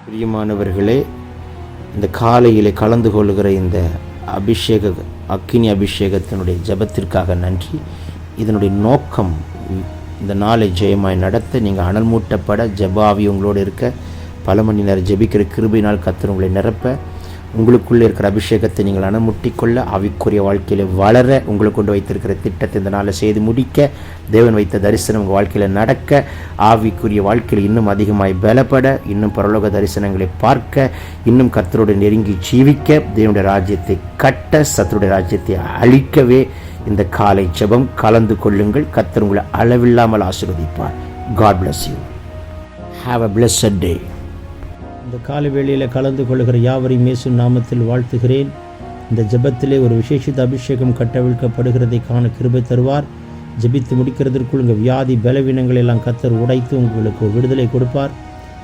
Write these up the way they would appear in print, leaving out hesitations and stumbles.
பிரியமானவர்களே, இந்த காலையில் கலந்து கொள்கிற இந்த அக்கினி அபிஷேகத்தினுடைய ஜெபத்திற்காக நன்றி. இதனுடைய நோக்கம் இந்த நாளை ஜெயமாய் நடத்த, நீங்கள் அனல் மூட்டப்பட, ஜெபாவி உங்களோடு இருக்க, பல மணி நேரம் ஜெபிக்கிற கிருபையினால் கர்த்தர் உங்களை நிரப்ப, உங்களுக்குள்ளே இருக்கிற அபிஷேகத்தை நீங்கள் அனமுட்டிக்கொள்ள, ஆவிக்குரிய வாழ்க்கையில் வளர, உங்களுக்கு கொண்டு வைத்திருக்கிற திட்டத்தை இந்த நாளில் செய்து முடிக்க, தேவன் வைத்த தரிசனம் உங்கள் வாழ்க்கையில் நடக்க, ஆவிக்குரிய வாழ்க்கையில் இன்னும் அதிகமாய் பலப்பட, இன்னும் பரலோக தரிசனங்களை பார்க்க, இன்னும் கர்த்தரோடு நெருங்கி ஜீவிக்க, தேவனுடைய ராஜ்யத்தை கட்ட, சத்துருடைய ராஜ்யத்தை அழிக்கவே இந்த காலை ஜெபம் கலந்து கொள்ளுங்கள். கர்த்தர் உங்களை அளவில்லாமல் ஆசீர்வதிப்பார். God bless you. Have a blessed day. இந்த காலை வேளையில் கலந்து கொள்கிற யாவரையும் இயேசு நாமத்தில் வாழ்த்துகிறேன். இந்த ஜெபத்திலே ஒரு விசேஷித்த அபிஷேகம் கட்டவிழ்க்கப்படுகிறதை காண கிருபை தருவார். ஜெபித்து முடிக்கிறதற்குள் உங்கள் வியாதி பலவீனங்கள் எல்லாம் கர்த்தர் உடைத்து உங்களுக்கு விடுதலை கொடுப்பார்.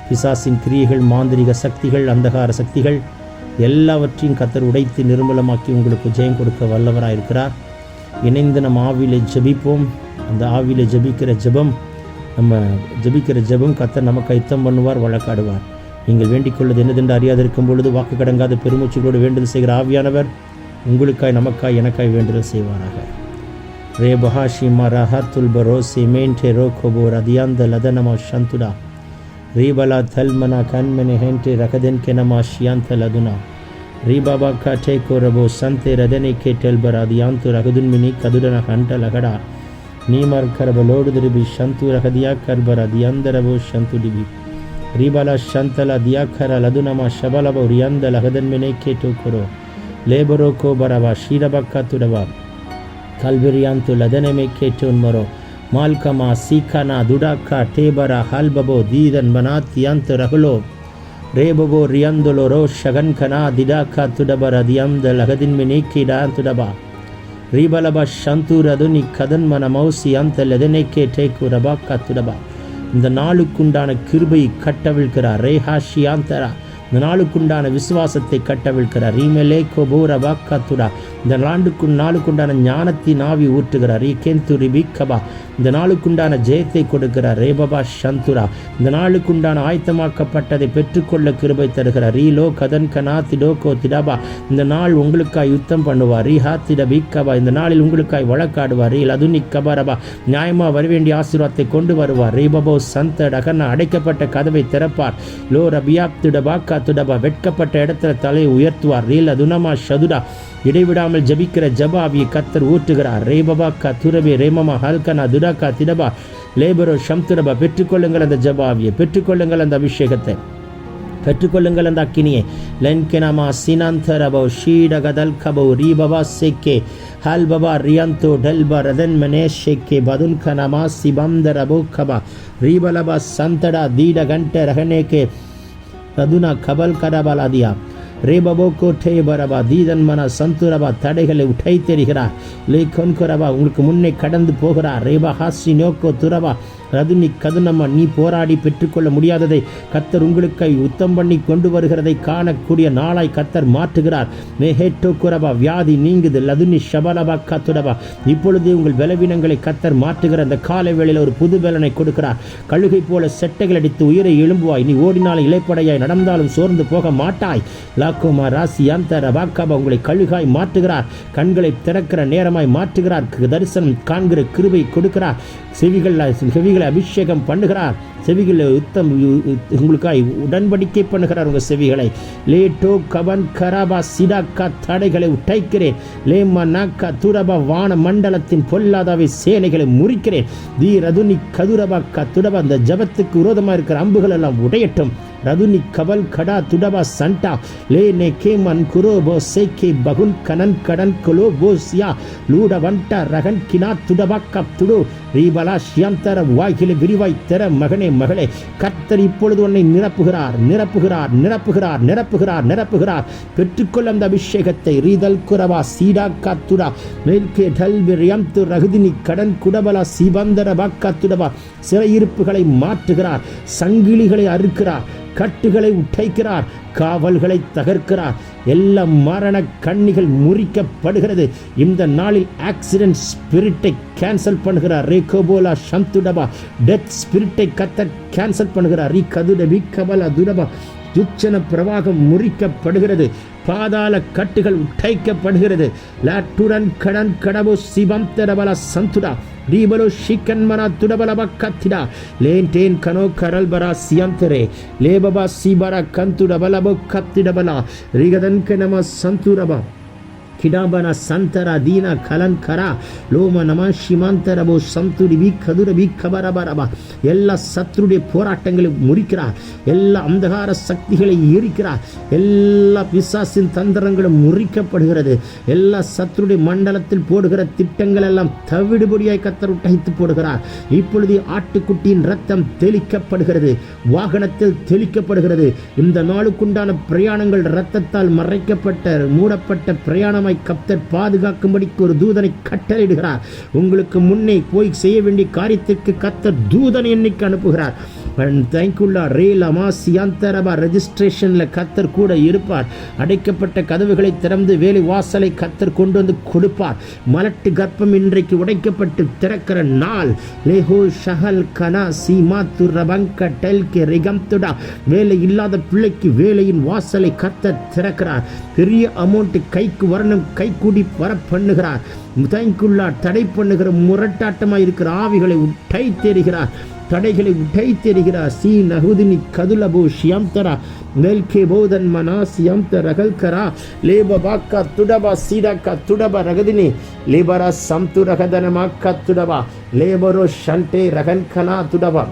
பிசாசின் கிரியைகள், மாந்திரிக சக்திகள், அந்தகார சக்திகள் எல்லாவற்றையும் கர்த்தர் உடைத்து நிர்மூலமாக்கி உங்களுக்கு ஜெயம் கொடுக்க வல்லவராயிருக்கிறார். இணைந்து நம்ம ஆவியிலே ஜெபிப்போம். அந்த ஆவியிலே ஜெபிக்கிற ஜெபம் கர்த்தர் நமக்கு யுத்தம் பண்ணுவார், வழக்காடுவார். நீங்கள் வேண்டிக் கொள்வது என்னதென்று அறியாதிருக்கும் பொழுது வாக்கு கடங்காத பெருமூச்சுகளோடு வேண்டுதல் செய்கிற ஆவியானவர் உங்களுக்காய், நமக்காய், எனக்காய் வேண்டுதல் செய்வாராக. ரே பஹாஷிமா ரஹத்துல் பரோசி மேன்டே ரோகோபோ ரதியாந்த லதனமா ஷந்துடா ரீபலா தல்மனா கண்மனே ஹென்டே ரகதன் கெனமா ஷியாந்த லதுனா ரீபாபா காட்டே கோரபோ சந்தே ரதனை கேட்டல்பர் அதியாந்து ரகதுன்மினி கதுடன ஹண்ட லகடா நீமர் கரபலோடு திருபி ஷந்து ரகதியா கர்பர் அதியந்தரபோ ஷந்துடிபி ரீபாலா ஷந்தல தியாக்கர லதுனமா ஷபலபோ ரியாந்த லகதன்மினை கேட்டோ கொரோ லேபரோ கோபரவா ஷீரபக்கா துடவா கல்விரியாந்து லதனமே கேட்டோன்மரோ மால்கமா சீக்கனா துடாக்கா டேபரா ஹல்பபோ தீதன் மனாத்தியாந்து ரகுலோ ரேபபோ ரியாந்தொலோ ரோ ஷகன்கனா திடாக்கா துடபர் அதியந்த லகதின்மினை கீடா துடபா ரீபலபா ஷந்தூரதுனி கதன்மன மௌசி அந்த லதனை கேட்டே குரபாக்கா துடபா. இந்த நாளுக்குண்டான கிருபை கட்டவிழ்கிறார். ரேஹாஷியாந்தரா இந்த நாளுக்குண்டான விசுவாசத்தை கட்டவிழ்கிறார். ரீமெலே கோபோரபா கத்துடா இந்த நாளுக்குண்டான ஞானத்தின் ஆவி ஊற்றுகிறார். ரீகேந்து ரிபிகபா இந்த நாளுக்குண்டான ஜெயத்தை கொடுக்கிறார். ரேபபா ஷந்துரா இந்த நாளுக்குண்டான ஆயத்தமாக்கப்பட்டதை பெற்றுக்கொள்ள கிருபை தருகிறார். ரீலோ கதன் கனா திடோகோ திடபா இந்த நாள் உங்களுக்காய் யுத்தம் பண்ணுவார். ரீஹா திடபிகபா இந்த நாளில் உங்களுக்காய் வழக்காடுவார். ரீல் அதுனி கபரபா நியாயமாக வரவேண்டிய ஆசீர்வாதத்தை கொண்டு வருவார். ரீபபோ சந்த டகனா அடைக்கப்பட்ட கதவை திறப்பார். லோ ரபியாப் திடபாக்கா துடபா வெட்கப்பட்ட இடத்துல தலையை உயர்த்துவார். ரீல் அதுனமா ஷதுடா இடைவிடாமல் ஜபிக்கிற ஜபாவியை கர்த்தர் ஊற்றுகிறார். ரேபபா கா துரபே ரேமமா ஹல்கனா துடாக்கா திடபா லேபரோ ஷம்துடபா பெற்றுக்கொள்ளுங்கள் அந்த ஜபாவியை, பெற்றுக்கொள்ளுங்கள் அந்த அபிஷேகத்தை, பெற்றுக்கொள்ளுங்கள் அந்த அக்கினியை. லென்கெனமா சினாந்தரபோ ஷீடகதல் கபோ ரீபபா செக்கே ஹல்பபா ரியாந்தோ டல்பா ரதன் மனே ஷெக்கே பதுன்கனமா சிபந்தரபோ கபா ரீபலபா சந்தடா தீட கண்ட ரகனேகே ரதுனா கபல் கரபலாதியா ரேபபோ கோட்டே பரபா தீதன் மன சந்துரபா தடைகளை உடை தெரிகிறார். லே கொன்கரபா உங்களுக்கு முன்னே கடந்து போகிறார். ரேபா ஹாசி நோக்கோ துரபா ரதுனி கதுனம்மா நீ போராடி பெற்றுக்கொள்ள முடியாததை கர்த்தர் உங்களுக்காய் யுத்தம் பண்ணி கொண்டு வருகிறதை காணக்கூடிய நாளாய் கர்த்தர் மாற்றுகிறார். மேஹேட்டோ குரபா வியாதி நீங்குது. லதுனி ஷபலபா கத்துடபா இப்பொழுதே உங்கள் பலவீனங்களை கர்த்தர் மாற்றுகிற அந்த காலை வேளையில் ஒரு புது பலனை கொடுக்கிறார். கழுகை போல செட்டைகள் அடித்து உயிரை எழும்புவாய். நீ ஓடினாலும் இலைப்படையாய் நடந்தாலும் சோர்ந்து போக மாட்டாய். லாக்குமா ராசி அந்த ரபாக்காபா உங்களை கழுகாய் மாற்றுகிறார். கண்களை திறக்கிற நேரமாய் மாற்றுகிறார். தரிசனம் காண்கிற கிருபை கொடுக்கிறார். செவிகளை அபிஷேகம் பண்ணுகிறார். செவிகளை யுத்தம் உங்களுக்காய் உடன்படிக்கை பண்ணுகிறார். உங்கள் செவிகளை லேட்டோ கவன் கராபா சிடாக்கா தடைகளை உடைக்கிறேன். லேமா நாக்கா துரபா வான மண்டலத்தின் பொல்லாதாவை சேனைகளை முறிக்கிறேன். தீ ரதுனி கதுரபா கத்துடபா அந்த ஜபத்துக்கு விரோதமாக இருக்கிற அம்புகள் எல்லாம் உடையட்டும். ரதுனி கவல் கடா துடபா சண்டா லே நே கேமன் குரோபோ சேக்கே பகுன் கனன் கடன் கொலோ போசியா லூட வண்டா ரகன் கினா துடபா கப் துடு ரீபலா ஷியந்தர வாய்களை விரிவாய் தர மகனே மகளே கர்த்தர் இப்பொழுது உன்னை நிரப்புகிறார் நிரப்புகிறார் நிரப்புகிறார் நிரப்புகிறார் நிரப்புகிறார். பெற்றுக்கொள்ள அந்த அபிஷேகத்தை. ரீதல் குரவா சீடா காத்துடா மேல்கே டல்பிரியம் து ரகுதினி கடன் குடபலா சிபந்தர பாக்காத்துடபா சிறையிருப்புகளை மாற்றுகிறார். சங்கிலிகளை அறுக்கிறார். கட்டுகளை உடைக்கிறார், காவல்களை தகர்க்கிறார். எல்லா மரண கண்ணிகள் முறிக்கப்படுகிறது. இந்த நாளில் ஆக்சிடென்ட் ஸ்பிரிட்டை கேன்சல் பண்ணுகிறார். ரேகோபோலா சந்துடபா டெத் ஸ்பிரிட்டை கத்தர் கேன்சல் பண்ணுகிறார். ரீகதுடபி கபலா துடபா துச்சன பிரவாகம் முறிக்கப்படுகிறது. பாதாள கட்டுகள் உடைக்கப்படுகிறது. லாட்டுடன் கடன் கடபோ சிபம் தடபல சந்துடா ரீபலோ ஷிக்கன்மனா துடபலப கத்திடா லேன்டேன் கனோ கரல்பரா சியந்தரே லேபபா சிபரா கந்துடபலபோ கத்திடபலா ரிகதன் கனம சந்துரபா கிடாபன சந்தரா தீனா கலன்கரா லோம நம ஷிமாந்தரபோ சந்துரிபி கதுரபி கபரபரபா எல்லா சத்துருடைய போராட்டங்களை முறிக்கிறார். எல்லா அந்தகார சக்திகளை எரிக்கிறார். எல்லா பிசாசின் தந்திரங்களும் முறிக்கப்படுகிறது. எல்லா சத்துருடைய மண்டலத்தில் போடுகிற திட்டங்கள் எல்லாம் தவிடுபடியாய் கத்தர் உடைத்து போடுகிறார். இப்பொழுது ஆட்டுக்குட்டியின் ரத்தம் தெளிக்கப்படுகிறது, வாகனத்தில் தெளிக்கப்படுகிறது. இந்த நாளுக்குண்டான பிரயாணங்கள் இரத்தத்தால் மறைக்கப்பட்ட மூடப்பட்ட பிரயாணம் கர்த்தர் பாதுகாக்கும்படிக்கு ஒரு தூதனை கட்டளையிடுகிறார். உங்களுக்கு முன்னே போய் செய்ய வேண்டிய காரியத்திற்கு கர்த்தர் தூதனை எண்ணிக்கை அனுப்புகிறார். ரெஜிஸ்ட்ரேஷன்ல கர்த்தர் கூட இருப்பார். அடைக்கப்பட்ட கதவுகளை திறந்து வேலை வாசலை கர்த்தர் கொண்டு வந்து கொடுப்பார். மலட்டு கர்ப்பம் இன்றைக்கு உடைக்கப்பட்டு திறக்கிற நாள். வேலை இல்லாத பிள்ளைக்கு வேலையின் வாசலை கர்த்தர் திறக்கிறார். பெரிய அமௌண்ட் கைக்கு வரணும், கை கூடி வர பண்ணுகிறார். தடை பண்ணுகிற முரட்டாட்டமாக இருக்கிற ஆவிகளை உடை தெரிகிறார். தடைகளை உடைத்தெறிகிறார். சி நகுதினி கதுலபோ ஷியம்தரா மெல்கே போதன் மனா சியம்த ரகல்கரா லேபபாக்கா துடபா சீடாக்கா துடபா ரகதினி லேபரா சம்து ரகதனமாக்கா துடபா லேபரோ ஷண்டே ரகன்கனா துடபா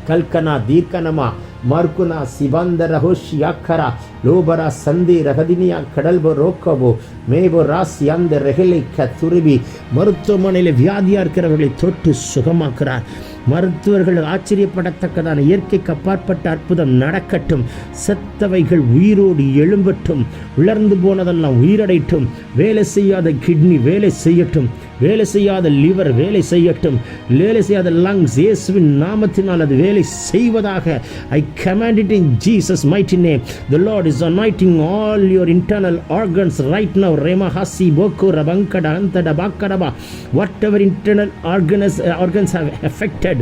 கல்கனா தீர்க்கனமா மார்க்குனா சிவந்த ரஹோஷியாக்கரா லோபரா சந்தி ரகதினியா கடல்போ ரோக்கபோ மேபோ ராசி அந்த ரெகலை துருவி மருத்துவமனையில் வியாதியா இருக்கிறவர்களை தொட்டு சுகமாக்குறார். மருத்துவர்கள் ஆச்சரியப்படத்தக்கதான இயற்கைக்கு அப்பாற்பட்ட அற்புதம் நடக்கட்டும். செத்தவைகள் உயிரோடு எழும்பட்டும். உலர்ந்து போனதெல்லாம் உயிரடைட்டும். வேலை செய்யாத கிட்னி வேலை செய்யட்டும். வேலை செய்யாத லிவர் வேலை செய்யட்டும். வேலை செய்யாத லங்ஸ் இயேசுவின் நாமத்தினால் அது வேலை செய்வதாக. I command it in Jesus' mighty name. The Lord is anointing all your internal organs right now. Rema hasi boko rabankada antada bakadaba. Whatever internal organs have affected,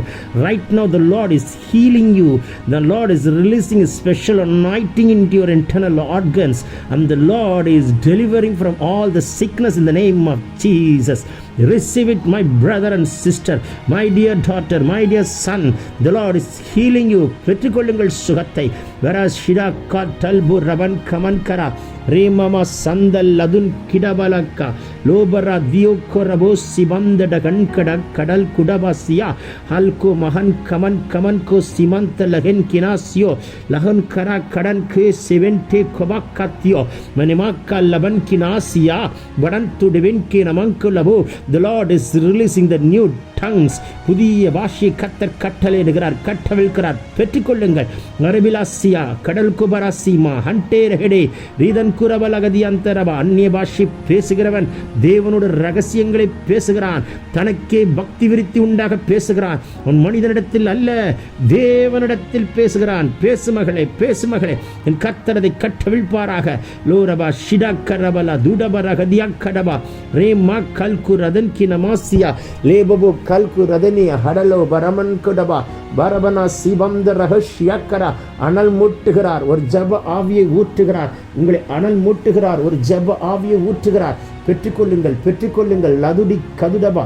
right now the Lord is healing you. The Lord is releasing a special anointing into your internal organs, and the Lord is delivering from all the sickness in the name of Jesus. Receive it, my brother and sister, my dear daughter, my dear son. The Lord is healing you. பெற்றுக்கொள்ளுங்கள் சுகத்தை. whereas shidaka talbu raban kamankara ரேமமா Santhal அதுன் கிடபலக்கா லோபரா தியோக்கரபோ சிவந்தட கண்கட கடல் குடபாசியா ஹல்கோ மகன் come on கமன்கோ சிமந்த லகன் கினாசியோ லகன் கரா கடன் கே செவன்டே கொபாக்கத்தியோ மனிமாக்கா லபன் கினாசியா வடந்துடுவென் கே நமங்கு லபோ. The Lord is releasing the new tongues. புதிய பாஷை கத்தர் கட்டளையிடுகிறார், கட்டவிழ்கிறார். பெற்றுக்கொள்ளுங்கள். அரபிலாசியா கடல் குபராசிமா ஹண்டே ரஹெடே ரீதன் குரபலகதி அந்தரபா. அந்நிய பாஷை பேசுகிறவன் தேவனோட ரகசியங்களை பேசுகிறான். தனக்கே பக்தி விருத்தி உண்டாக பேசுகிறான். உன் மனிதனிடத்தில் அல்ல, தேவனிடத்தில் பேசுகிறான். பேசு மகளே, பேசு மகளே, என் கத்தரதை கட்டவிழ்ப்பாராக. லோரபா ஷிடாக்கரபலா துடபரகதியா கடபா ரேமா கல்கு ரதன் கினமாசியா லேபபு கல்கு ரதனியா ஹடலோ பரமன் குடபா பரபனா சிவந்த ரகஷ்யக்கரா. அனல் மூட்டுகிறார், ஒரு ஜப ஆவியை ஊற்றுகிறார். உங்களை அனல் மூட்டுகிறார், ஒரு ஜப ஆவியை ஊற்றுகிறார். பெற்றுக்கொள்ளுங்கள், பெற்றுக்கொள்ளுங்கள். லதுடி கதுடபா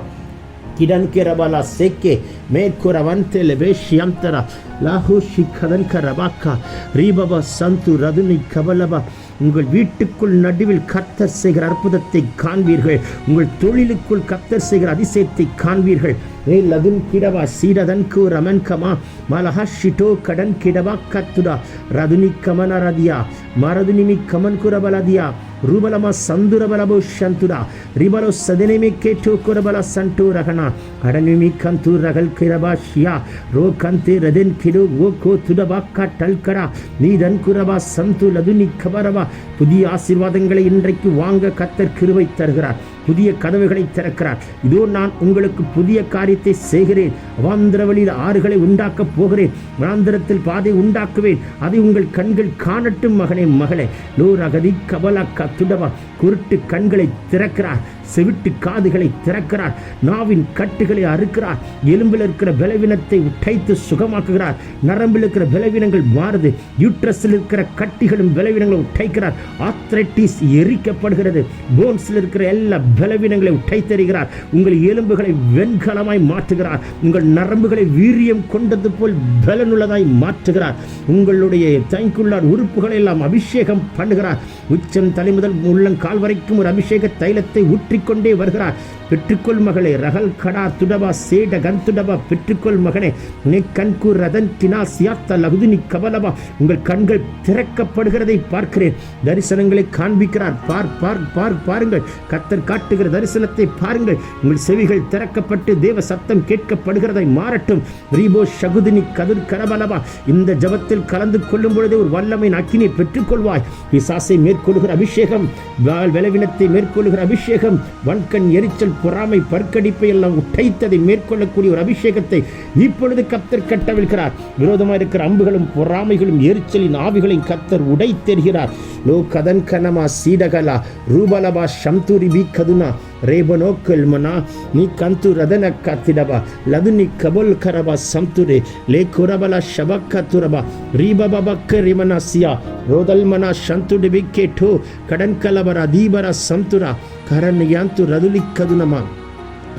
கிடன் கிரபலா சேக்கே மேற்குற வந்தேல வேஷ்யந்தரா லாஹூ ஷிகதன் கரபாக்கா ரீபபா சந்து ரதுனி கபலபா. உங்கள் வீட்டுக்குள் நடுவில் கர்த்தர் செய்கிற அற்புதத்தை காண்பீர்கள். உங்கள் தொழிலுக்குள் கர்த்தர் செய்கிற அதிசயத்தை காண்பீர்கள். லதுன் கிடவா சீடதன் கு ரமன் கமா மலஹா ஷிட்டோ கடன் கிடவா கத்துடா ரதுனி கமன ரதியா மரதுனிமி கமன் குரபலதியா ரூபலமா சந்துரபலபோ ஷந்துடா ரிபலோ சதனிமி கேட்டோ குரபல சண்டு ரகனா கடனிமி கந்து ரகல் கிரபா ஷியா ரோ கந்தே ரதன் கிடோ ஓ கோ துடபா கட்டல்கரா நீதன் குரபா சந்து லதுனி கபரபா. புதிய ஆசீர்வாதங்களை இன்றைக்கு வாங்க கர்த்தர் கிருபை தருகிறார். புதிய கதவுகளை திறக்கிறார். இதோ நான் உங்களுக்கு புதிய காரியத்தை செய்கிறேன். அவாந்திர வழியில் ஆறுகளை உண்டாக்கப் போகிறேன். வனாந்திரத்தில் பாதை உண்டாக்குவேன். அதை உங்கள் கண்கள் காணட்டும் மகனே மகளே. லோரகதி கபலக்கா துடவா. குருட்டு கண்களை திறக்கிறார். செவிட்டு காதுகளை திறக்கிறார். நாவின் கட்டுகளை அறுக்கிறார். எலும்பில் இருக்கிற பலவீனத்தை உடைத்து சுகமாக்குகிறார். நரம்பில் இருக்கிற பலவீனங்கள் மாறுது. யூட்ரஸில் இருக்கிற கட்டிகளும் பலவீனங்களை உடைக்கிறார். ஆர்த்ரைட்டிஸ் எரிக்கப்படுகிறது. போன்ஸில் இருக்கிற எல்லா பலவீனங்களை உடைத்தெறிகிறார். உங்கள் எலும்புகளை வெண்கலமாய் மாற்றுகிறார். உங்கள் நரம்புகளை வீரியம் கொண்டது போல் பலனுள்ளதாய் மாற்றுகிறார். உங்களுடைய தைக்குள்ளார் உறுப்புகளை எல்லாம் அபிஷேகம் பண்ணுகிறார். உச்சம் தலை முதல் உள்ளங்கால் வரைக்கும் ஒரு அபிஷேக தைலத்தை ஊற்றிக்கொண்டே வருகிறார். பெற்றுக்கொள் மகளே. ரகல் கடா துடபா சேட கந்துடபா. பெற்றுக்கொள் மகனே. நீ கண்கு ரதன் கினா சியாத்த லகுதினி கபலபா. உங்கள் கண்கள் திறக்கப்படுகிறதை பார்க்கிறேன். தரிசனங்களை காண்பிக்கிறார். பாருங்கள். கர்த்தர் காட்டுகிற தரிசனத்தை பாருங்கள். உங்கள் செவிகள் திறக்கப்பட்டு தேவ சத்தம் கேட்கப்படுகிறதை மாறட்டும். ரீபோ ஷகுதினி கதிர் கரபலபா. இந்த ஜபத்தில் கலந்து கொள்ளும் பொழுதே ஒரு வல்லமை அக்கினியை பெற்றுக்கொள்வாய். பிசாசை மேற்கொள்கிற அபிஷேகம், பலவீனத்தை மேற்கொள்கிற அபிஷேகம், வன்கண் எரிச்சல், பொறாமை, பற்கடிப்பை எல்லாம் உடைத்ததை மேற்கொள்ளக்கூடிய ஒரு அபிஷேகத்தை இப்பொழுது கர்த்தர் கட்டவிழ்கிறார். விரோதமாக இருக்கிற அம்புகளும் பொறாமைகளும் எரிச்சலின் ஆவிகளையும் கர்த்தர் உடைத்தெறுகிறார். லோ கதன் கனமா சீடகலா ரூபலபா சம்துரி பி கதுனா ரேபனோக்கல் மனா நீ கந்து ரதன காத்திடபா லதுனி கபோல் கரபா சம்துரே லே குரபலா ஷபக்க துரபா ரீபபக்க ரிமனாசியா ரோதல் மனா சந்துடி பிக்கேட்டோ கடன் கலபரா தீபரா சம்துரா கரன் யாந்து ரதுலி கதுனமா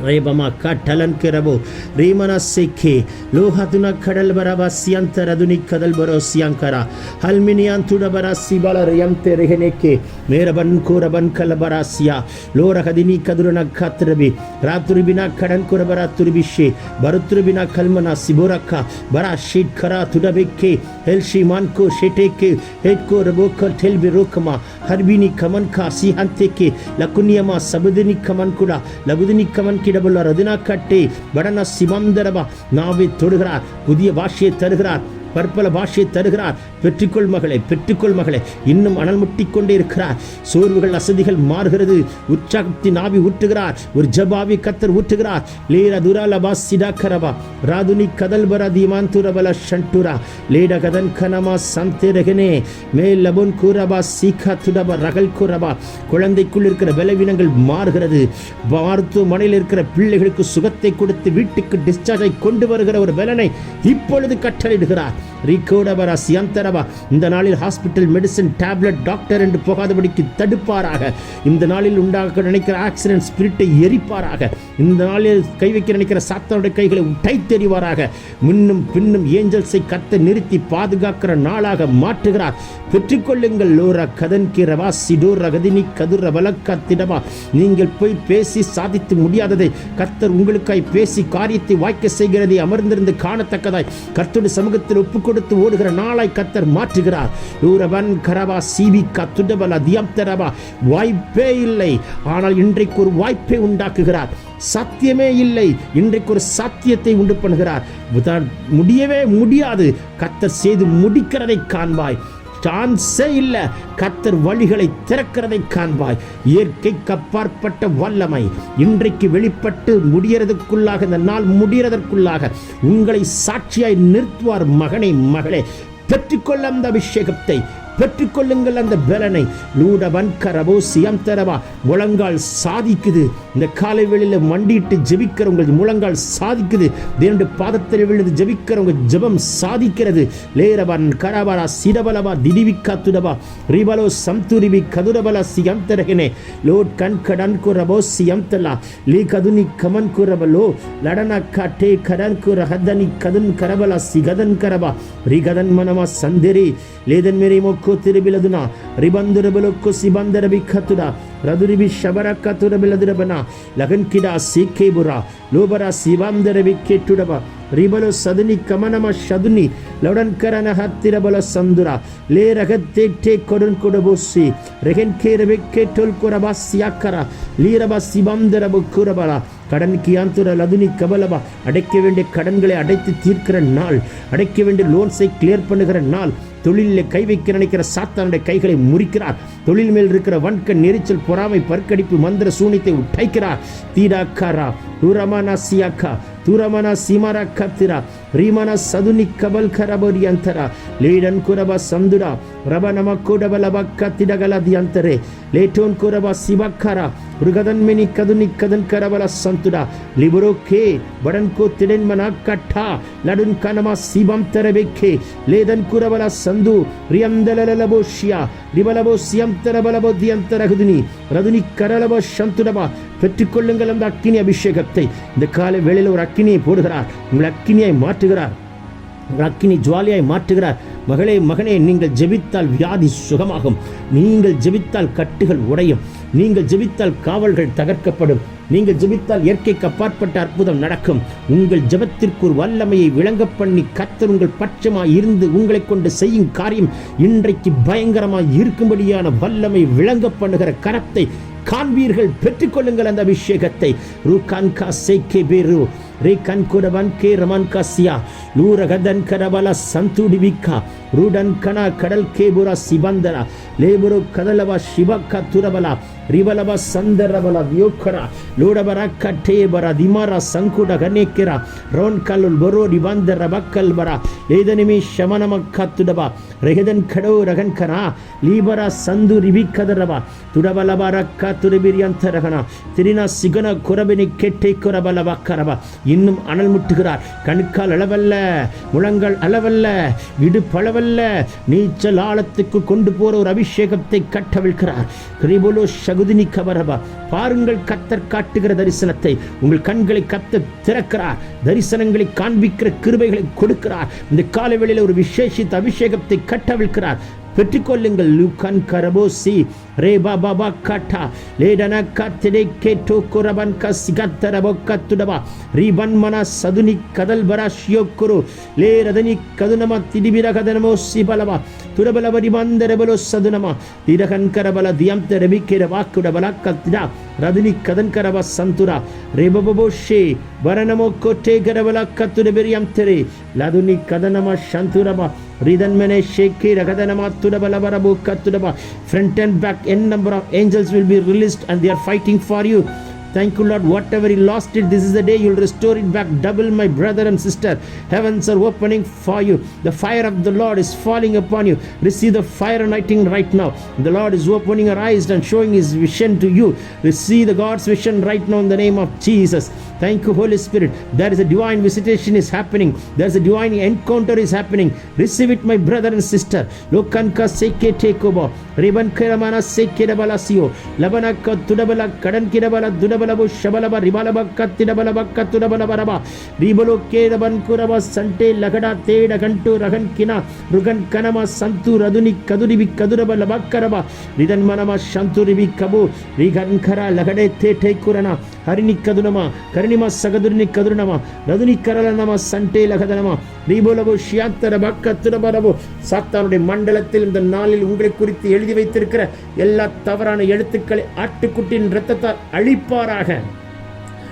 ರೇಬಮ ಕಟಲನ್ ಕೆರಬೋ ರೀಮನ ಸಿಕ್ಕಿ ಲೋಹತುನ ಕಡಲ್ ಬರಬ ಸಿಯಂತರ ದುನಿ ಕದಲ್ ಬರೋ ಸಿಯಂಕರ ಹಲ್ಮಿನಿಯಾನ್ ತುಡಬರ ಸಿಬಲ ರಿಯಂತೆ ರೆಹನೆಕೆ ಮೇರಬನ್ ಕೋರಬನ್ ಕಲಬರ ಸಿಯಾ ಲೋರಹದಿನಿ ಕದುರನ ಕತ್ರಬಿ ರಾತುರಿಬಿನ ಕಡನ್ ಕೊರಬರ ತುರಿಬಿಶೆ ಬರುತುರಿಬಿನ ಕಲ್ಮನ ಸಿಬೋರಕ್ಕ ಬರ ಶೀಟ್ ಖರ ತುಡಬೆಕ್ಕೆ ಹೆಲ್ಶಿ ಮಾನ್ಕೋ ಶೆಟೆಕೆ ಹೆಡ್ಕೋ ರಬೋಕ ಟೆಲ್ಬಿ ರೋಕಮ ಹರ್ಬಿನಿ ಕಮನ್ ಕಾ ಸಿಹಂತೆಕೆ ಲಕುನಿಯಮ ಸಬದಿನಿ ಕಮನ್ ಕೂಡ ಲಗುದಿನಿ ಕಮನ್ கிடபுள்ள ரதினா கட்டி வடன சிவந்தரபா நாவை தொடுகிறார். புதிய பாஷையை தருகிறார். பற்பல பாஷையை தருகிறார். பெற்றுக்கொள் மகளே, பெற்றுக்கொள் மகளே. இன்னும் அனல் முட்டிக்கொண்டே இருக்கிறார். சோர்வுகள் அசதிகள் மாறுகிறது. உற்சாகத்தின் ஆவி ஊற்றுகிறார். ஒரு ஜபாவி கத்தர் ஊற்றுகிறார். லேர துராலபா சிடாக்கரபா ராதுனி கதல்பரா தீமாந்துரபல ஷண்டுரா லேட கதன் கனமா சந்தேரகனே மேல் லபோன் கூரபா சீகா துடபா ரகல் கூரபா. குழந்தைக்குள் இருக்கிற பலவீனங்கள் மாறுகிறது. மருத்துவமனையில் இருக்கிற பிள்ளைகளுக்கு சுகத்தை கொடுத்து வீட்டுக்கு டிஸ்சார்ஜை கொண்டு வருகிற ஒரு பலனை இப்பொழுது கட்டளையிடுகிறார். இந்த நாளில் ஹாஸ்பிட்டல் மெடிசின் டேப்லெட் டாக்டர் என்று போகாதபடிக்கு தடுப்பாராக. இந்த நாளில் உண்டாக நினைக்கிற ஆக்சிடென்ட் ஸ்பிரிட்டை எரிப்பாராக. இந்த நாளில் கை வைக்க நினைக்கிற சாத்தானுடைய கைகளை உடைத்தெறிவாராக. முன்னும் பின்னும் ஏஞ்சல்ஸை கத்த நிறுத்தி பாதுகாக்கிற நாளாக மாற்றுகிறார். பெற்றுக்கொள்ளுங்கள். லோரா கதன் கிரவா சிடோர் ரகதினி கதுர வலக்கத்திடவா. நீங்கள் போய் பேசி சாதித்து முடியாததை கர்த்தர் உங்களுக்காய் பேசி காரியத்தை வாய்க்க செய்கிறதை அமர்ந்திருந்து காணத்தக்கதாய் கர்த்தருடைய சமூகத்தில் ஒப்பு கொடுத்து ஓடுகிற நாளாய் கர்த்தர் மாற்றுகிறார். லூரவன் கரவா சிவி கத்துடபல தியம்தரவா. வாய்ப்பே இல்லை, ஆனால் இன்றைக்கு ஒரு வாய்ப்பை உண்டாக்குகிறார். சாத்தியமே இல்லை, இன்றைக்கு ஒரு சாத்தியத்தை உண்டு பண்ணுகிறார். முடியவே முடியாது, கர்த்தர் செய்து முடிக்கிறதை காண்பாய். சான்ஸே இல்லை, கர்த்தர் வழிகளை திறக்கிறதை காண்பாய். இயற்கைக்கு அப்பாற்பட்ட வல்லமை இன்றைக்கு வெளிப்பட்டு முடியறதுக்குள்ளாக, இந்த நாள் முடியறதற்குள்ளாக உங்களை சாட்சியாய் நிறுத்துவார். மகனே மகளே, பெற்றுக்கொள்ள அந்த அபிஷேகத்தை, பெற்றுக்கொள்ளுங்கள் அந்த பலனை. லூடவன் கரபோ சியம் தரவா. முழங்கால் சாதிக்குது. இந்த காலை வேளையில் மண்டிட்டு ஜெபிக்கிறவங்க முழங்கால் சாதிக்குது. தேவனுடைய பாதத்தில் விழுந்து ஜெபிக்கிறவங்க ஜெபம் சாதிக்கிறது. லேரவன் கரபரா சிடபலவா திடிவிக்கா துடவா ரிபலோ சம்துரிபி கதுரபல சியம் தரகனே லோட் கண் கடன் குரபோ சியம் தலா லீ கதுனி கமன் குரபலோ லடன காட்டே கடன் குர ஹதனி கதுன் கரபலா சிகதன் கரபா ரிகதன் மனமா சந்தேரி லேதன் மேரி மோக்கோ திருபிலதுனா ரிபந்துரபலோக்கோ சிபந்தரபி கத்துடா ரதுரிபி ஷபரக்க துரபிலதுரபனா லகன் கிடா சீக்கேபுரா லோபரா சிவாந்தரபி கேட்டுடபா ரிபலோ சதுனி கமனம ஷதுனி லவுடன் கரன ஹத்திரபல சந்துரா லே ரகத்தே டே கொடன் கொடபோசி ரெகன் கேரபே கேட்டோல் கொரபா சியாக்கரா லீரபா சிவாந்தரபு குரபலா கடன் கியாந்துர லதுனி கபலபா. அடைக்க வேண்டிய கடன்களை அடைத்து தீர்க்கிற நாள், அடைக்க வேண்டிய லோன்ஸை கிளியர் பண்ணுகிற நாள், தொழிலில் கை வைக்க நினைக்கிற சாத்தானுடைய கைகளை முறிக்கிறார். தொழில் மேல் இருக்கிற வன்கண், நெரிச்சல், பொறாமை, பற்கடிப்பு, மந்திர சூனியத்தை உடைக்கிறார். தீடாக்காரா துரமனா சியாக்கா துரமனா சிமரா கத்திரா ரீமனா சதுனி கபல் கரபோரி அந்தரா லேடன் குரபா சந்துடா ரப நமக்குடபலப கத்திடகலதி அந்தரே லேட்டோன் குரபா சிவக்கரா ருகதன்மினி கதுனி கதன் கரபல சந்துடா லிபரோ கே படன் கோ திடன் மனா கட்டா லடுன் கனமா சிபம் தரபெக்கே லேதன் குரபல சந்து ரியந்தலலபோஷியா ரிபலபோ சியம் தரபலபோ தியந்தரகுதுனி ரதுனி கரலபோ சந்துடபா. பெற்றுக்கொள்ளுங்கள் அந்த அக்கினி அபிஷேகத்தை. இந்த காலை வேளையில் ஒரு அக்கினியை போடுகிறார். உங்கள் அக்கினியை மாற்றுகிறார். உங்கள் அக்கினி ஜுவாலியாய் மாற்றுகிறார். மகளே, மகனே, நீங்கள் ஜெபித்தால் வியாதி சுகமாகும். நீங்கள் ஜெபித்தால் கட்டுகள் உடையும். நீங்கள் ஜெபித்தால் காவல்கள் தகர்க்கப்படும். நீங்கள் ஜெபித்தால் இயற்கைக்கு அப்பாற்பட்ட அற்புதம் நடக்கும். உங்கள் ஜெபத்திற்கு ஒரு வல்லமையை விளங்க பண்ணி கர்த்தர் உங்கள் பட்சமாய் இருந்து உங்களை கொண்டு செய்யும் காரியம் இன்றைக்கு பயங்கரமாய் இருக்கும்படியான வல்லமை விளங்க பண்ணுகிற கரத்தை காண்பீர்கள். பெற்றுக்கொள்ளுங்கள் அந்த அபிஷேகத்தை. ரூகான்கா சேக்கே பேரு ரேகன் குடவன் கே ரமன் காசியா லூரகதன் கரபல சந்துடிவிக்கா ரூடன் கனா கடல் கேபுரா சிபந்தரா லேபுரு கதலவா சிவக்கா துரபலா ரிபலவா சந்தரபலா வியோக்கரா லூடபரா கட்டேபரா திமாரா சங்குட கனேக்கிரா ரோன் கல்லுல் பரோ ரிபந்தர பக்கல் பரா லேதனிமி ஷமனமக்கா துடபா ரெகதன் கடோ ரகன் கரா லீபரா சந்து ரிபிக்கதரபா துடபலபரக்கா துரபிரியந்தரகனா திரினா சிகன குரபினி கெட்டை குரபலவா கரபா. இன்னும் அனல் முட்டுகிறார். கணுக்கால் அளவல்ல, முழங்கால் அளவல்ல, இடுப்பளவல்ல, நீச்சல் ஆழத்துக்கு கொண்டு போற ஒரு அபிஷேகத்தை கட்டவிழ்கிறார். கிரிபோலோ சகுதினி கபரபா. பாருங்கள் கர்த்தர் காட்டுகிற தரிசனத்தை. உங்கள் கண்களை கர்த்தர் திறக்கிறார். தரிசனங்களை காண்பிக்கிற கிருபைகளை கொடுக்கிறார். இந்த காலவெளியில் ஒரு விசேஷித்த அபிஷேகத்தை கட்டவிழ்கிறார். பெற்றுக்கொள்ளுங்கள். லூகன் கரபோசி ரேபா பாபா காட்டா லேடன கத்திடே கேட்டோ குரபன் கசிகத்தரபோ கத்துடபா ரீபன் மன சதுனி கதல் பராஷியோக்குரு லே ரதனி கதுனம திடிபிர கதனமோ சிபலவா துடபலவ ரிபந்தரபலோ சதுனமா திரகன் கரபல தியம்த ரபிக்கிற வாக்குடபல கத்திடா ரதுனி கதன் கரப சந்துரா ரேபபோஷே வரணமோ Kotte கரபல கத்துடபெரியம் தெரே லதுனி கதனம சந்துரபா ரிதன்மனே ஷேக்கே ரகதனமா துடபலவரபோ கத்துடபா. Front and back n number of angels will be released and they are fighting for you. Thank you, Lord. Whatever you lost it, this is the day you'll restore it back double, my brother and sister. Heavens are opening for you. The fire of the Lord is falling upon you. Receive the fire anointing right now. The Lord is opening your eyes and showing His vision to you. Receive the God's vision right now in the name of Jesus. Thank you, Holy Spirit. There is a divine visitation is happening. There is a divine encounter is happening. Receive it, my brother and sister. Lokanka seke tekobo. Riban keramana seke dabalasio. Labanaka tudabala kadan kirabala dudabalabu shabalaba ribalaba katidabala katudabala ribalo kedaban kuraba sante lagada teda gantu ragan kina rugan kanama santu raduni kaduribi kadurabala bakaraba ridan manama shanturibi kabu rigan kara lagade te kurana harini kadunama கர்ணிமா சகதுர்னி கதுர்ணமா ரதுனி கரலனமா சண்டே லகதனமா ரீபோலபோ ஷியாத்தர பக்கத்துடபரபோ. சாத்தானுடைய மண்டலத்தில் இந்த நாளில் உங்களை குறித்து எழுதி வைத்திருக்கிற எல்லா தவறான எழுத்துக்களை ஆட்டுக்குட்டியின் இரத்தத்தால் அழிப்பாராக.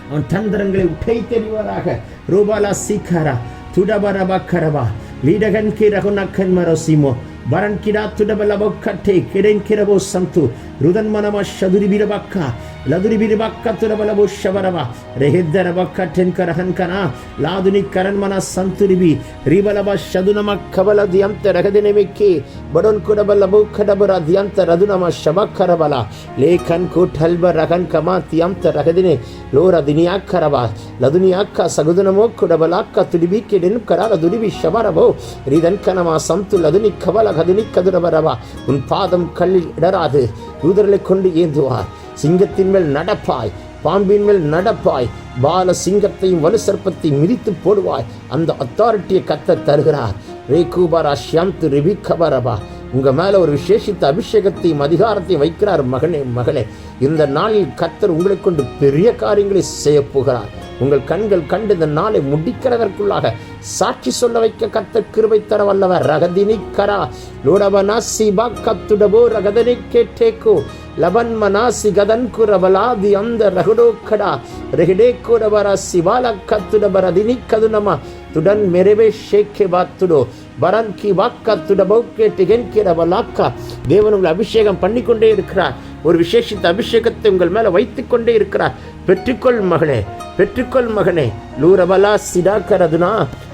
அவன் தந்திரங்களை உடை தெரிவாராக. ரூபாலா சீக்காரா துடபரபா கரபா லீடகன் கி ரகுனக்கன் மரோசிமோ பரன் கிடா துடபலபோ கட்டே கிடன் கிரபோ சந்து ருதன் மனமா ஷதுரி பிரபக்கா லதுரி பிரபக்கா துடபலபோ ஷவரவா ரெஹித்தர பக்கட்டென் கரஹன்கனா லாதுனி கரன்மனா சந்துரிபி ரிபலபா ஷதுனம கபல தியம்த ரகதினமிக்கி படொன் குடபலபோ கடபரா தியம்த ரதுனம ஷபக்கரபலா லேகன் குட்டல்ப ரகன் கமா தியம்த ரகதினே லோர தினியா கரபா லதுனியாக்கா சகுதுனமோ குடபலாக்கா துடிபி கிடன் கரா லதுரிபி ஷவரபோ ரிதன் கனமா சந்து லதுனி கபல கதுனி கதுரபரவா. உன் பாதம் கல்லில் இடராது. தூதர்களை கொண்டு ஏந்துவார். சிங்கத்தின் மேல் நடப்பாய், பாம்பின் மேல் நடப்பாய், பால சிங்கத்தையும் வலு சர்ப்பத்தையும் மிதித்து போடுவாய். அந்த அத்தாரிட்டியை கர்த்தர் தருகிறார். ரேகூபரா ஷியாம்து ரிபிகபரபா. உங்க மேல ஒரு விசேஷித்த அபிஷேகத்தையும் அதிகாரத்தையும் வைக்கிறார். மகனே, மகளே, இந்த நாளில் கர்த்தர் உங்களை கொண்டு பெரிய காரியங்களை செய்ய போகிறார். உங்கள் கண்கள் கண்டு இந்த நாளை முடிக்கிறதற்குள்ளாக சாட்சி சொல்ல வைக்க கர்த்தர் கிருபை தர வல்லவர். ரகதினி கரா லோடபனாசி பாக்கத்துடபோ ரகதனி கேட்டேக்கோ லபன் மனாசி கதன் குரபலாதி அந்த ரகுடோ கடா ரெஹிடே குரபரா சிவால கத்துடபரதினி கதுனமா துடன் மெரவே ஷேக்கே பாத்துடோ பரன்கி வாக்கா துடபௌக்கே டிகென்கிறவலாக்கா. தேவன் உங்களை அபிஷேகம் பண்ணிக்கொண்டே இருக்கிறார். ஒரு விசேஷித்த அபிஷேகத்தை உங்கள் மேல வைத்துக் கொண்டே இருக்கிறார். பெற்றுக்கொள் மகனே, பெற்றுக்கொள் மகனே. லூரபலா சிடாக்கரதுனா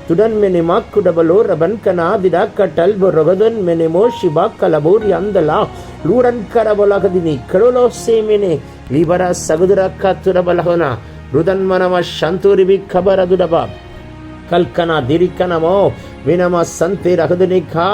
துடன் மெனி மாக்குடபலோ ரபன்கனா திடாக்க டல்போ ரகதன் மெனி மோஷி பாக்கலபோரி அந்தலா லூரன் கரபலகதினி கடலோ சேமெனே லிபரா சகுதுரக்கா துரபலகனா ருதன் மனம சந்தூரிபி கபரதுடபா கல்கனா திரிக்கனமோ வினம சந்தே ரகதுனிகா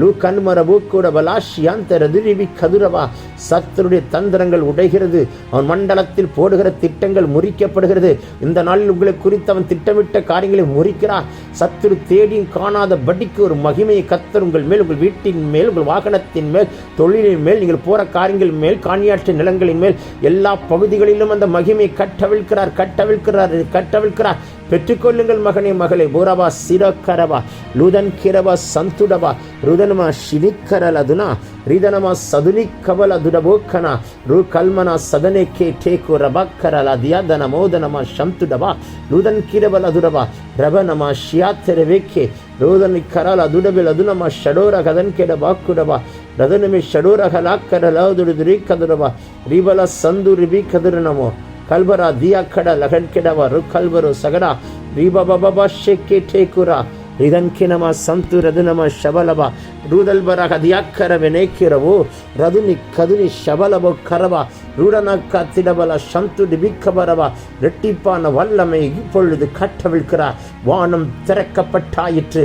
லூ கண்மரபு கூட பலாஷியாந்தரதுரிவி கதுரவா. சத்துருடைய தந்திரங்கள் உடைகிறது. அவன் மண்டலத்தில் போடுகிற திட்டங்கள் முறிக்கப்படுகிறது. இந்த நாளில் உங்களை குறித்து அவன் திட்டமிட்ட காரியங்களை முறிக்கிறார். சத்துரு தேடியும் காணாத படிக்கு ஒரு மகிமையை கர்த்தர் உங்கள் மேல், உங்கள் வீட்டின் மேல், உங்கள் வாகனத்தின் மேல், தொழிலின் மேல், நீங்கள் போற காரியங்கள் மேல், காணியாற்று நிலங்களின் மேல், எல்லா பகுதிகளிலும் அந்த மகிமையை கட்டவிழ்க்கிறார், கட்டவிழ்க்கிறார், கட்டவிழ்க்கிறார். பெற்றுக்கொள்ளுங்கள் மகனே, மகளே. பூரபா சிரக்கரபா லூதன் கிரபா சந்துடபா ருதனமா ஷினிக்கரலதுனா ரிதனமா சதுனி கபல துடபோக்கனா ரு கல்மனா சதனே கே டேக்கு ரபக்கரல தியாதன மோதனமா சந்துடபா லூதன் கிரபல துடபா ரபனமா ஷியாத்தரவேக்கே ரோதனி கரல துடபில் அதுனமா ஷடோர கதன் கெட பாக்குடபா ரதனமே ஷடோர கலாக்கரல துடுதுரி கதுரபா ரிபல சந்து ரிபி கதுரனமோ கல்பரா தியா கட லகன் கெடவா ரு கல்பரு சகடா ரிபபபா ஷெக்கே டேக்குரா ரிதன்கினமா சந்து ரதுனமா ஷபலபா ரூதல்பரக தியாக்கரவெனேக்கிரவோ ரதுனி கதுனி ஷபலபோ கரவா ரூடனக்கா திடபல சந்து டிபிக்கபரவா. ரெட்டிப்பான வல்லமை இப்பொழுது கட்டவிழ்க்கிறார். வானம் திறக்கப்பட்டாயிற்று.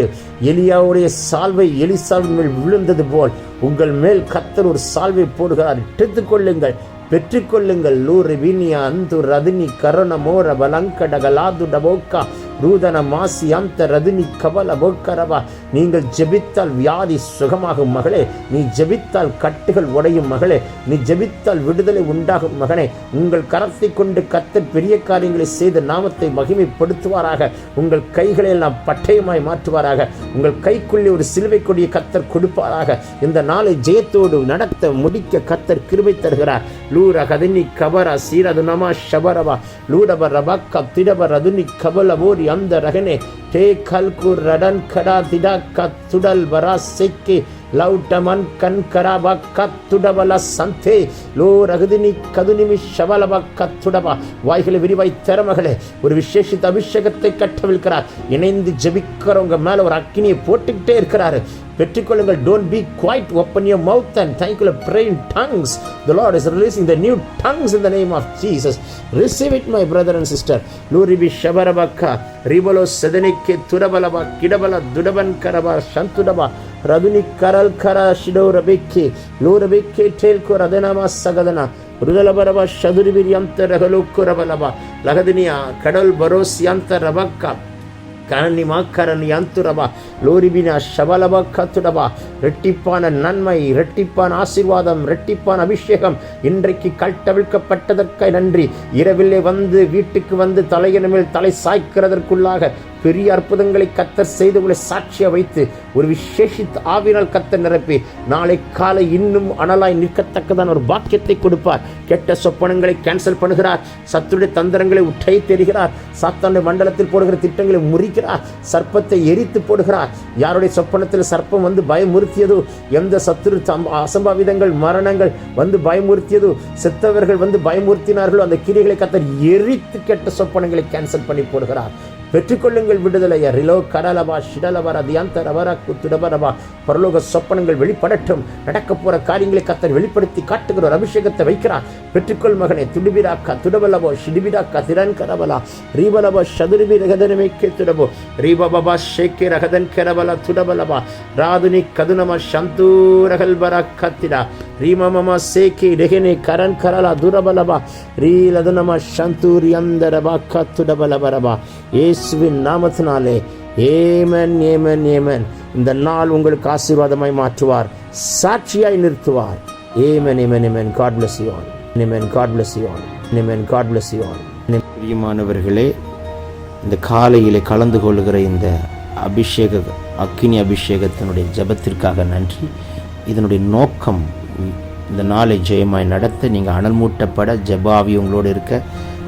எலியாவுடைய சால்வை எலிசாவின் மேல் விழுந்தது போல் உங்கள் மேல் கர்த்தர் ஒரு சால்வை போடுகிறார். எடுத்துக்கொள்ளுங்கள், பெற்றுக்கொள்ளுங்கள். லூரி வீனியா அந்து ரதினி கரண மோர பலங்கடகலாது டபோக்கா ரூதன மாசி அந்த ரதினி கபல போக்கரவா. நீங்கள் ஜெபித்தால் வியாதி சுகமாகும் மகளே. நீ ஜெபித்தால் கட்டுகள் உடையும் மகளே. நீ ஜெபித்தால் விடுதலை உண்டாகும் மகனே. உங்கள் கரத்தை கொண்டு கர்த்தர் பெரிய காரியங்களை செய்த நாமத்தை மகிமைப்படுத்துவாராக. உங்கள் கைகளை எல்லாம் பட்டயமாய் மாற்றுவாராக. உங்கள் கைக்குள்ளே ஒரு சிலுவை கொடிய கர்த்தர் கொடுப்பாராக. இந்த நாளை ஜெயத்தோடு நடத்த முடிக்க கர்த்தர் கிருபை தருகிறார். லூர கதினி கபரா சீரது நமா ஷபரவா லூடப ரபக்க திடப ரதுனி கபலவோரி அந்த ரகனே டே கல்கு ரடன் கடா திடா கத்துடல் வரா செக்கே லவுட்டமன் கண் கராபா கத்துடபல சந்தே லோ ரகுதினி கதுனிமி ஷபலபா கத்துடபா. வாய்களை விரிவாய் திறமகளே. ஒரு விசேஷித்த அபிஷேகத்தை கட்டவிழ்க்கிறார். இணைந்து ஜெபிக்கிறவங்க மேல ஒரு அக்கினியை போட்டுக்கிட்டே இருக்கிறாரு. பெற்றுக்கொள்ளுங்கள். Don't be quiet. Open your mouth and thankfully pray in tongues. The Lord is releasing the new tongues in the name of Jesus. Receive it, my brother and sister. Luribi shabarabakka ribolo sedenike turabalaba kidabala dudaban karaba shantudaba raduni karal kara shido rabike lurabike telko radanama sagadana rudalabaraba shaduribiriyanta ragalukurabalaba lagadiniya kadal barosyanta rabakka கரணிமா கரணி அந்துரபா லோரிபினா ஷபலபா கத்துடபா. ரெட்டிப்பான நன்மை, ரெட்டிப்பான ஆசீர்வாதம், ரெட்டிப்பான அபிஷேகம் இன்றைக்கு கட்டவிழ்க்கப்பட்டதற்காக நன்றி. இரவிலே வந்து வீட்டுக்கு வந்து தலையின் மேல் தலை சாய்க்கிறதற்குள்ளாக பெரிய அற்புதங்களை கர்த்தர் செய்து உங்களை சாட்சியா வைத்து ஒரு விசேஷித்த ஆவினால் கர்த்தர் நிரப்பி நாளை காலை இன்னும் அனலாய் நிற்கத்தக்கதான ஒரு பாக்கியத்தை கொடுப்பார். கெட்ட சொப்பனங்களை கேன்சல் பண்ணுகிறார். சத்துடைய தந்திரங்களை உற்றை தெரிகிறார். சாத்தானுடைய மண்டலத்தில் போடுகிற திட்டங்களை முறிக்கிறார். சர்ப்பத்தை எரித்து போடுகிறார். யாருடைய சொப்பனத்தில் சர்ப்பம் வந்து பயமுறுத்தியதோ, எந்த சத்துரு அசம்பாவிதங்கள் மரணங்கள் வந்து பயமுறுத்தியதோ, செத்தவர்கள் வந்து பயமுறுத்தினார்களோ அந்த கிரிகளை கர்த்தர் எரித்து கெட்ட சொப்பனங்களை கேன்சல் பண்ணி போடுகிறார். பெற்றுக்கொள்ளுங்கள் விடுதலையா. ரிலோ கடலபா ஷிடலபர தியாந்தரபர குத்துடபரபா. பரலோக சொப்பனங்கள் வெளிப்படட்டும். நடக்க போற காரியங்களை கர்த்தர் வெளிப்படுத்தி காட்டுகிற ஒரு அபிஷேகத்தை வைக்கிறார். பெற்றுக்கொள் மகனே. துடிபிராக்கா துடபலபோ ஷிடிபிராக்கா திரன் கரபலா ரீபலபா ஷதுரிபி ரகதனமேக்கே துடபோ ரீபபா ஷேக்கே ரகதன் கரபலா துடபலபா ராதுனி கதுனம சந்தூரகல்பர கத்திடா ரீமம சேக்கே டெகனே கரன் கரலா துரபலபா ரீலதுனம சந்தூரி அந்தரபா கத்துடபலபரபா. இயேசுவின் நாமத்தினாலே ஏமன் ஏமன் ஏமன். இந்த நாள் உங்களுக்கு ஆசீர்வாதமாய் மாற்றுவார், சாட்சியாய் நிறுத்துவார். Amen amen amen. God bless you all. Amen. God bless you all. Amen. God bless you all. பிரியமானவர்களே, இந்த காலையிலே கலந்து கொள்கிற இந்த அக்கினி அபிஷேகத்தினுடைய ஜெபத்திற்காக நன்றி. இதனுடைய நோக்கம் இந்த நாளை ஜெயமாய் நடத்த, நீங்கள் அனல் மூட்டப்பட, ஜெபாவி உங்களோடு இருக்க,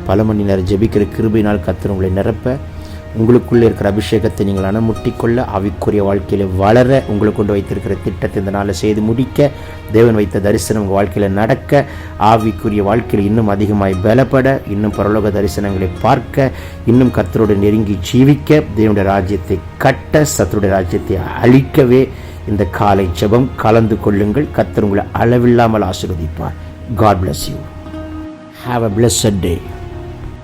பல மணி நேரம் ஜெபிக்கிற கிருபையினால் கர்த்தர் உங்களை நிரப்ப, உங்களுக்குள்ளே இருக்கிற அபிஷேகத்தை நீங்கள் அணமுட்டிக்கொள்ள, ஆவிக்குரிய வாழ்க்கையில் வளர, உங்களை கொண்டு வைத்திருக்கிற திட்டத்தை இந்த நாளில் செய்து முடிக்க, தேவன் வைத்த தரிசனம் உங்கள் வாழ்க்கையில் நடக்க, ஆவிக்குரிய வாழ்க்கையில் இன்னும் அதிகமாய் பலப்பட, இன்னும் பரலோக தரிசனங்களை பார்க்க, இன்னும் கர்த்தரோடு நெருங்கி ஜீவிக்க, தேவனுடைய ராஜ்யத்தை கட்ட, சத்துருடைய ராஜ்யத்தை அழிக்கவே இந்த காலை ஜெபம் கலந்து கொள்ளுங்கள். கர்த்தர் உங்களை அளவில்லாமல் ஆசீர்வதிப்பார். God bless you. Have a blessed day.